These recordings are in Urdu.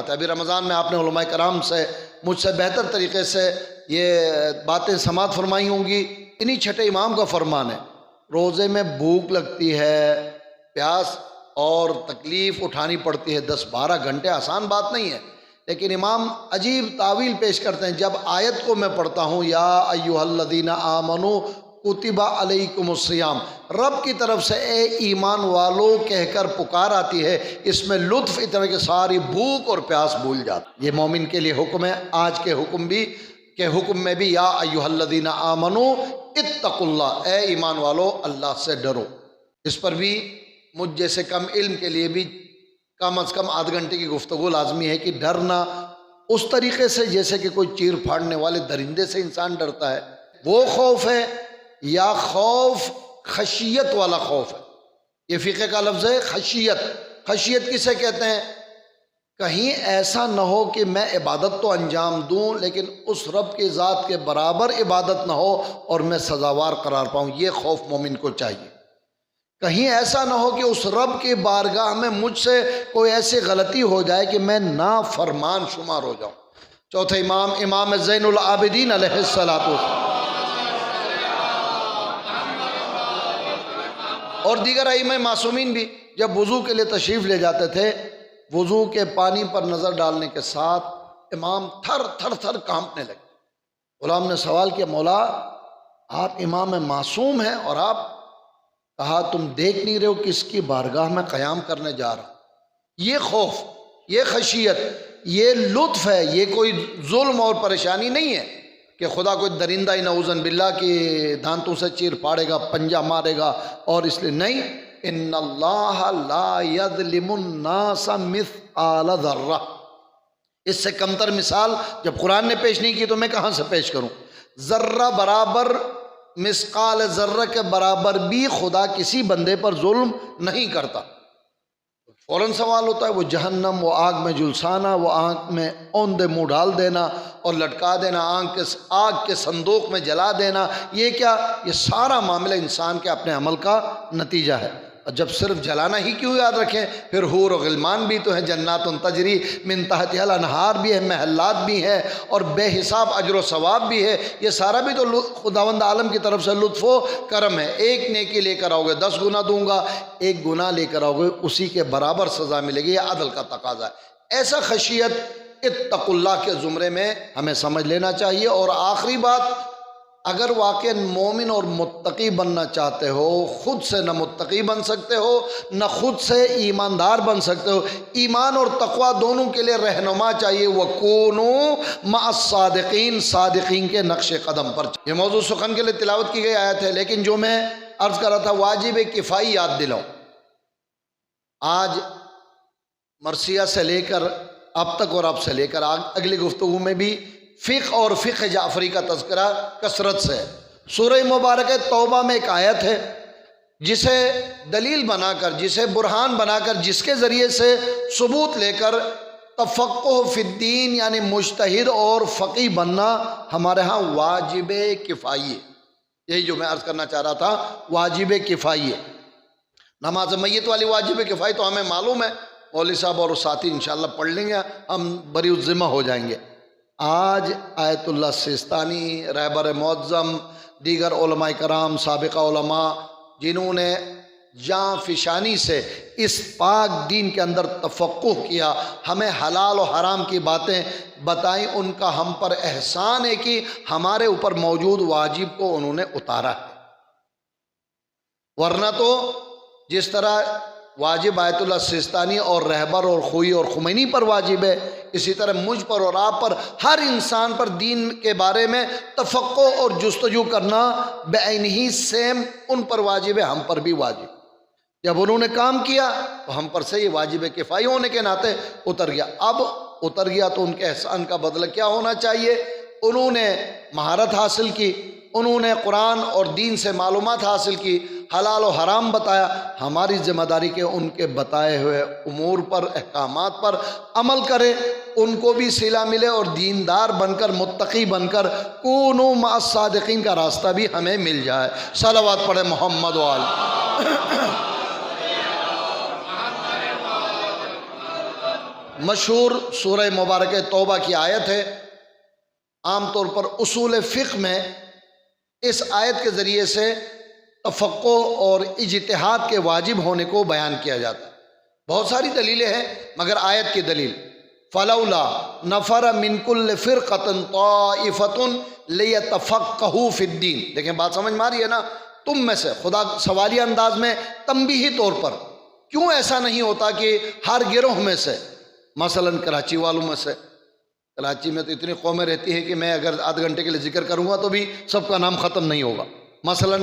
بات ہے۔ ابھی رمضان میں آپ نے علماء کرام سے مجھ سے بہتر طریقے سے یہ باتیں سماعت فرمائی ہوں گی۔ انہی چھٹے امام کا فرمان ہے، روزے میں بھوک لگتی ہے، پیاس اور تکلیف اٹھانی پڑتی ہے، 10-12 گھنٹے آسان بات نہیں ہے، لیکن امام عجیب تعویل پیش کرتے ہیں۔ جب آیت کو میں پڑھتا ہوں یا ایھا الذین آمنوا کتب علیکم الصیام، رب کی طرف سے اے ایمان والو کہہ کر پکار آتی ہے، اس میں لطف اتنا کہ ساری بھوک اور پیاس بھول جاتی۔ یہ مومن کے لیے حکم ہے۔ آج کے حکم میں بھی یا ایھا الذین آمنوا اتقوا اللہ، اے ایمان والو اللہ سے ڈرو۔ اس پر بھی مجھ جیسے کم علم کے لیے بھی کم از کم آدھ گھنٹے کی گفتگو لازمی ہے کہ ڈرنا اس طریقے سے جیسے کہ کوئی چیر پھاڑنے والے درندے سے انسان ڈرتا ہے، وہ خوف ہے یا خوف خشیت والا خوف ہے؟ یہ فقہ کا لفظ ہے خشیت۔ خشیت کسے کہتے ہیں؟ کہیں ایسا نہ ہو کہ میں عبادت تو انجام دوں لیکن اس رب کی ذات کے برابر عبادت نہ ہو اور میں سزاوار قرار پاؤں، یہ خوف مومن کو چاہیے۔ کہیں ایسا نہ ہو کہ اس رب کی بارگاہ میں مجھ سے کوئی ایسی غلطی ہو جائے کہ میں نافرمان شمار ہو جاؤں۔ چوتھے امام، امام زین العابدین علیہ الصلوۃ اور دیگر ائمہ معصومین بھی جب وضو کے لیے تشریف لے جاتے تھے، وضو کے پانی پر نظر ڈالنے کے ساتھ امام تھر تھر تھر کانپنے لگے۔ غلام نے سوال کیا، مولا آپ امام معصوم ہیں اور آپ؟ کہا تم دیکھ نہیں رہے ہو کس کی بارگاہ میں قیام کرنے جا رہا ہوں؟ یہ خوف، یہ خشیت، یہ لطف ہے، یہ کوئی ظلم اور پریشانی نہیں ہے کہ خدا کوئی درندہ ہی نعوذ باللہ کی دانتوں سے چیر پاڑے گا، پنجہ مارے گا، اور اس لیے نہیں۔ ان اللہ لا یظلم الناس مثقال ذرہ، اس سے کمتر مثال جب قرآن نے پیش نہیں کی تو میں کہاں سے پیش کروں؟ ذرہ برابر، مثقال ذرہ کے برابر بھی خدا کسی بندے پر ظلم نہیں کرتا۔ فوراً سوال ہوتا ہے وہ جہنم، وہ آگ میں جلسانا، وہ آنکھ میں اوندے منہ ڈال دینا اور لٹکا دینا، آگ کے صندوق میں جلا دینا، یہ کیا؟ یہ سارا معاملہ انسان کے اپنے عمل کا نتیجہ ہے۔ اور جب صرف جلانا ہی کیوں یاد رکھیں، پھر حور و غلمان بھی تو ہیں، جنات تجری من تحتہا الانہار بھی ہے، محلات بھی ہیں، اور بے حساب اجر و ثواب بھی ہے۔ یہ سارا بھی تو خداوند عالم کی طرف سے لطف و کرم ہے۔ ایک نیکی لے کر آؤ گے 10 گنا دوں گا، ایک گناہ لے کر آؤ گے اسی کے برابر سزا ملے گی، یہ عدل کا تقاضا ہے۔ ایسا خشیت اتقوا اللہ کے زمرے میں ہمیں سمجھ لینا چاہیے۔ اور آخری بات، اگر واقع مومن اور متقی بننا چاہتے ہو، خود سے نہ متقی بن سکتے ہو نہ خود سے ایماندار بن سکتے ہو، ایمان اور تقوی دونوں کے لیے رہنما چاہیے۔ وَكُونُوا مَعَ الصَّادِقِينَ، صادقین کے نقش قدم پر۔ یہ موضوع سخن کے لیے تلاوت کی گئی آیت ہے، لیکن جو میں عرض کر رہا تھا واجب کفائی یاد دلاؤں۔ آج مرثیہ سے لے کر اب تک اور اب سے لے کر اگلی گفتگو میں بھی فقہ اور فقہ جعفری کا تذکرہ کثرت سے۔ سورہ مبارکہ توبہ میں ایک آیت ہے جسے دلیل بنا کر، جسے برہان بنا کر، جس کے ذریعے سے ثبوت لے کر تفقہ فی الدین یعنی مجتہد اور فقیہ بننا ہمارے ہاں واجب کفائی ہے۔ یہی جو میں عرض کرنا چاہ رہا تھا، واجب کفائی ہے۔ نماز میت والی واجب کفائی تو ہمیں معلوم ہے، مولوی صاحب اور ساتھی انشاءاللہ پڑھ لیں گے، ہم بری الذمہ ہو جائیں گے۔ آج آیت اللہ سیستانی، رہبر معظم، دیگر علماء کرام، سابقہ علماء جنہوں نے جاں فشانی سے اس پاک دین کے اندر تفقہ کیا، ہمیں حلال و حرام کی باتیں بتائیں، ان کا ہم پر احسان ہے کہ ہمارے اوپر موجود واجب کو انہوں نے اتارا ہے۔ ورنہ تو جس طرح واجب آیت اللہ سیستانی اور رہبر اور خوئی اور خمینی پر واجب ہے، اسی طرح مجھ پر اور آپ پر، ہر انسان پر دین کے بارے میں تفقہ اور جستجو کرنا بعینہ سیم ان پر واجب ہے، ہم پر بھی واجب۔ جب انہوں نے کام کیا تو ہم پر سے یہ واجب کفائی ہونے کے ناطے اتر گیا۔ اب اتر گیا تو ان کے احسان کا بدلہ کیا ہونا چاہیے؟ انہوں نے مہارت حاصل کی، انہوں نے قرآن اور دین سے معلومات حاصل کی، حلال و حرام بتایا۔ ہماری ذمہ داری کہ ان کے بتائے ہوئے امور پر، احکامات پر عمل کرے، ان کو بھی صلہ ملے اور دیندار بن کر، متقی بن کر کونوا مع الصادقین کا راستہ بھی ہمیں مل جائے۔ صلوات پڑھے محمد وآلہ۔ مشہور سورہ مبارکہ توبہ کی آیت ہے. عام طور پر اصول فقہ میں اس آیت کے ذریعے سے تفقہ اور اجتہاد کے واجب ہونے کو بیان کیا جاتا ہے. بہت ساری دلیلیں ہیں مگر آیت کی دلیل فَلَوْلَا نَفَرَ مِن كُلِّ فِرْقَةٍ طَائِفَةٌ لِيَتَفَقَّهُوا فِي الدِّينِ. دیکھیں بات سمجھ میں آ رہی ہے نا. تم میں سے، خدا سوالیہ انداز میں تنبیہی طور پر، کیوں ایسا نہیں ہوتا کہ ہر گروہ میں سے، مثلا کراچی والوں میں سے، کراچی میں تو اتنی قومیں رہتی ہیں کہ میں اگر آدھ گھنٹے کے لیے ذکر کروں گا تو بھی سب کا نام ختم نہیں ہوگا. مثلا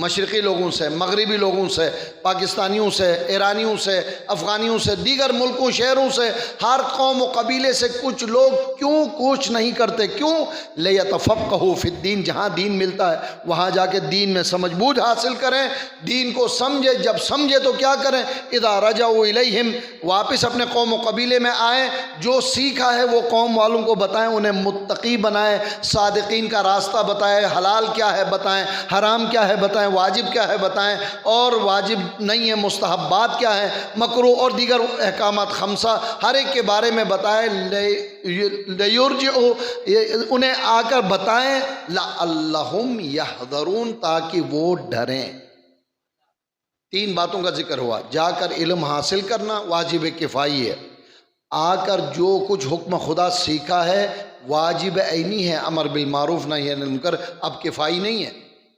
مشرقی لوگوں سے، مغربی لوگوں سے، پاکستانیوں سے، ایرانیوں سے، افغانیوں سے، دیگر ملکوں شہروں سے، ہر قوم و قبیلے سے کچھ لوگ کیوں کوچ نہیں کرتے؟ کیوں؟ لِيَتَفَقَّهُوا فِي الدِّينِ. جہاں دین ملتا ہے وہاں جا کے دین میں سمجھ بوجھ حاصل کریں، دین کو سمجھے. جب سمجھے تو کیا کریں؟ اِذَا رَجَعُوا إِلَيْهِمْ، واپس اپنے قوم و قبیلے میں آئیں، جو سیکھا ہے وہ قوم والوں کو بتائیں، انہیں متقی بنائیں، صادقین کا راستہ بتائیں، حلال کیا ہے بتائیں، حرام کیا ہے بتائیں، واجب کیا ہے بتائیں، اور واجب نہیں ہے مستحبات کیا ہے، مکروہ اور دیگر احکامات خمسہ ہر ایک کے بارے میں بتائیں. لیرجعوا، انہیں آ کر بتائیں، لعلہم یحذرون، تاکہ وہ ڈریں. تین باتوں کا ذکر ہوا. جا کر علم حاصل کرنا واجب کفائی ہے. آ کر جو کچھ حکم خدا سیکھا ہے واجب عینی ہے، امر بالمعروف نہی عن المنکر، اب کفائی نہیں ہے.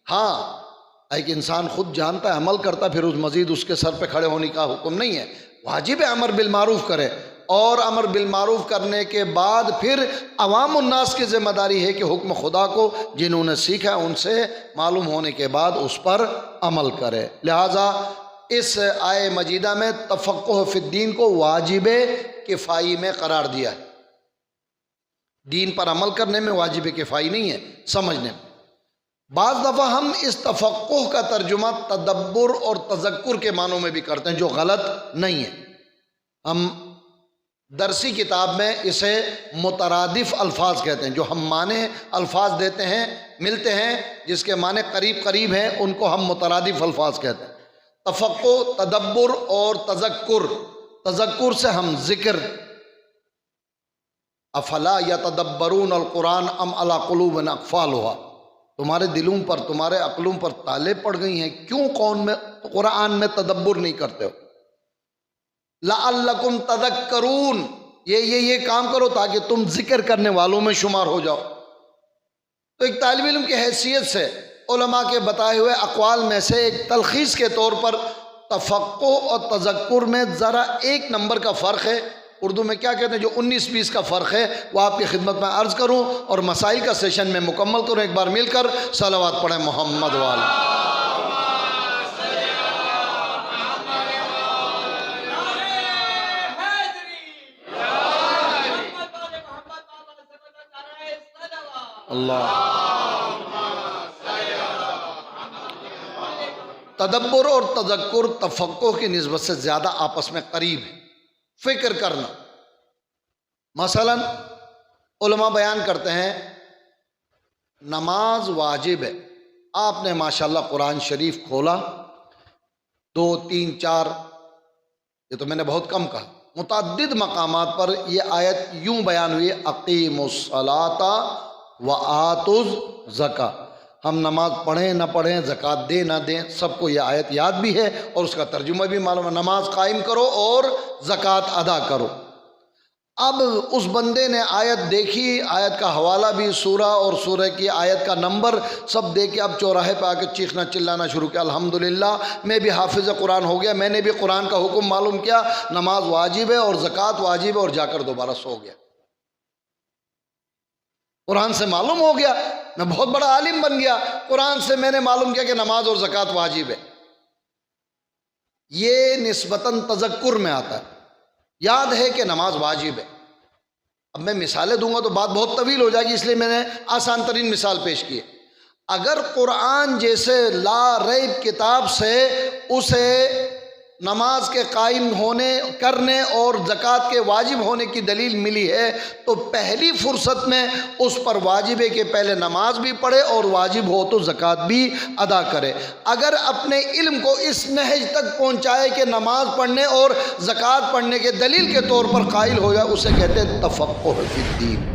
ہاں ایک انسان خود جانتا ہے، عمل کرتا، پھر اس مزید اس کے سر پہ کھڑے ہونے کا حکم نہیں ہے. واجب ہے امر بالمعروف کرے، اور امر بالمعروف کرنے کے بعد پھر عوام الناس کی ذمہ داری ہے کہ حکم خدا کو جنہوں نے سیکھا ان سے معلوم ہونے کے بعد اس پر عمل کرے. لہٰذا اس آیہ مجیدہ میں تفقہ فی الدین کو واجب کفائی میں قرار دیا ہے. دین پر عمل کرنے میں واجب کفائی نہیں ہے، سمجھنے میں. بعض دفعہ ہم اس تفقہ کا ترجمہ تدبر اور تذکر کے معنوں میں بھی کرتے ہیں، جو غلط نہیں ہے. ہم درسی کتاب میں اسے مترادف الفاظ کہتے ہیں. جو ہم معنی الفاظ دیتے ہیں ملتے ہیں، جس کے معنی قریب قریب ہیں، ان کو ہم مترادف الفاظ کہتے ہیں. تفقہ، تدبر اور تذکر. تذکر سے ہم ذکر، افلا یتدبرون القرآن ام علی قلوب اقفالها، تمہارے دلوں پر، تمہارے عقلوں پر تالے پڑ گئی ہیں، کیوں قرآن میں تدبر نہیں کرتے ہو؟ لعلکم تذکرون، یہ کام کرو تاکہ تم ذکر کرنے والوں میں شمار ہو جاؤ. تو ایک طالب علم کی حیثیت سے علماء کے بتائے ہوئے اقوال میں سے ایک تلخیص کے طور پر تفقہ اور تذکر میں ذرا ایک نمبر کا فرق ہے. اردو میں کیا کہتے ہیں، جو 19-20 کا فرق ہے وہ آپ کی خدمت میں عرض کروں اور مسائل کا سیشن میں مکمل کروں. ایک بار مل کر صلوات پڑھیں محمد والا. اللہ. تدبر اور تذکر تفقہ کی نسبت سے زیادہ آپس میں قریب ہے. فکر کرنا. مثلا علماء بیان کرتے ہیں نماز واجب ہے. آپ نے ماشاءاللہ قرآن شریف کھولا، 2 3 4، یہ تو میں نے بہت کم کہا، متعدد مقامات پر یہ آیت یوں بیان ہوئی، اقیموا الصلاۃ وآتوا الزکاۃ. ہم نماز پڑھیں نہ پڑھیں، زکوٰۃ دیں نہ دیں، سب کو یہ آیت یاد بھی ہے اور اس کا ترجمہ بھی معلوم ہے. نماز قائم کرو اور زکوٰۃ ادا کرو. اب اس بندے نے آیت دیکھی، آیت کا حوالہ بھی، سورہ اور سورہ کی آیت کا نمبر سب دیکھ کے اب چوراہے پہ آ کے چیخنا چلانا شروع کیا، الحمدللہ میں بھی حافظ قرآن ہو گیا، میں نے بھی قرآن کا حکم معلوم کیا، نماز واجب ہے اور زکوٰۃ واجب ہے، اور جا کر دوبارہ سو گیا. قرآن سے معلوم ہو گیا، میں بہت بڑا عالم بن گیا، قرآن سے میں نے معلوم کیا کہ نماز اور زکوٰۃ واجب ہے. یہ نسبتاً تذکر میں آتا ہے، یاد ہے کہ نماز واجب ہے. اب میں مثالیں دوں گا تو بات بہت طویل ہو جائے گی، اس لیے میں نے آسان ترین مثال پیش کی ہے. اگر قرآن جیسے لا ریب کتاب سے اسے نماز کے قائم ہونے کرنے اور زکوٰۃ کے واجب ہونے کی دلیل ملی ہے تو پہلی فرصت میں اس پر واجب ہے کہ پہلے نماز بھی پڑھے اور واجب ہو تو زکوٰۃ بھی ادا کرے۔ اگر اپنے علم کو اس نہج تک پہنچائے کہ نماز پڑھنے اور زکوٰۃ پڑھنے کے دلیل کے طور پر قائل ہو جائے، اسے کہتے ہیں تفقہ فی الدین۔